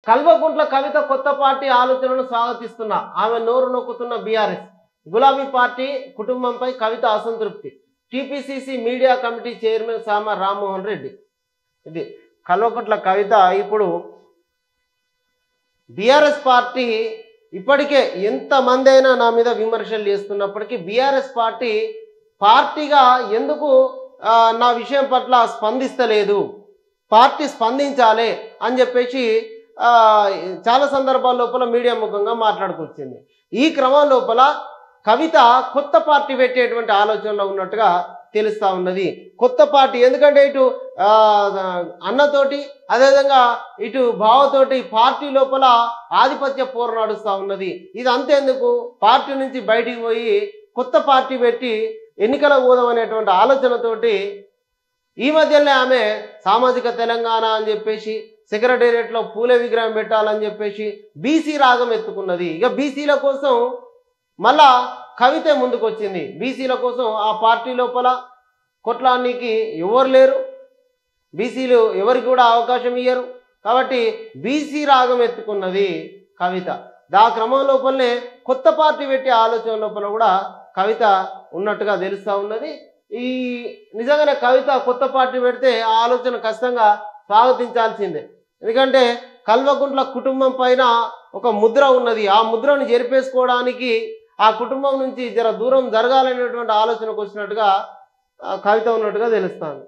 కల్వకుంట్ల కవిత కొత్త పార్టీ ఆలోచనను స్వాగతిస్తున్న ఆమె నోరు నొక్కుతున్న బీఆర్ఎస్ గులాబీ పార్టీ కుటుంబంపై కవిత అసంతృప్తి టీపీసీసీ మీడియా కమిటీ చైర్మన్ సామ రామ్మోహన్ రెడ్డి. ఇది కల్వకుంట్ల కవిత ఇప్పుడు బీఆర్ఎస్ పార్టీ ఇప్పటికే ఎంతమంది అయినా నా మీద విమర్శలు చేస్తున్నప్పటికీ బీఆర్ఎస్ పార్టీగా ఎందుకు నా విషయం పట్ల స్పందిస్తలేదు, పార్టీ స్పందించాలి అని చెప్పేసి చాలా సందర్భాల లోపల మీడియా ముఖంగా మాట్లాడుకొచ్చింది. ఈ క్రమం లోపల కవిత కొత్త పార్టీ పెట్టేటువంటి ఆలోచనలో ఉన్నట్టుగా తెలుస్తూ ఉన్నది. కొత్త పార్టీ ఎందుకంటే ఇటు అన్నతోటి అదేవిధంగా ఇటు బావతోటి పార్టీ లోపల ఆధిపత్య పోరు నడుస్తూ ఉన్నది. ఇది అంతేందుకు పార్టీ నుంచి బయటికి పోయి కొత్త పార్టీ పెట్టి ఎన్నికలకు పోదాం అనేటువంటి ఆలోచనతోటి ఈ మధ్యనే ఆమె సామాజిక తెలంగాణ అని చెప్పేసి సెక్రటేరియట్లో పూలే విగ్రహం పెట్టాలని చెప్పేసి బీసీ రాగం ఎత్తుకున్నది. ఇక బీసీల కోసం మళ్ళా కవితే ముందుకు వచ్చింది. బీసీల కోసం ఆ పార్టీ లోపల కొట్లానికి ఎవరు లేరు, బీసీలు ఎవరికి కూడా అవకాశం ఇయ్యరు. కాబట్టి బీసీ రాగం ఎత్తుకున్నది కవిత. దా క్రమం లోపలనే కొత్త పార్టీ పెట్టే ఆలోచన లోపల కూడా కవిత ఉన్నట్టుగా తెలుస్తూ ఉన్నది. ఈ నిజంగానే కవిత కొత్త పార్టీ పెడితే ఆ ఆలోచన ఖచ్చితంగా స్వాగతించాల్సిందే. ఎందుకంటే కల్వకుంట్ల కుటుంబం పైన ఒక ముద్ర ఉన్నది. ఆ ముద్రను జరిపేసుకోవడానికి ఆ కుటుంబం నుంచి జర దూరం జరగాలనేటువంటి ఆలోచనకు వచ్చినట్టుగా కవిత ఉన్నట్టుగా తెలుస్తుంది.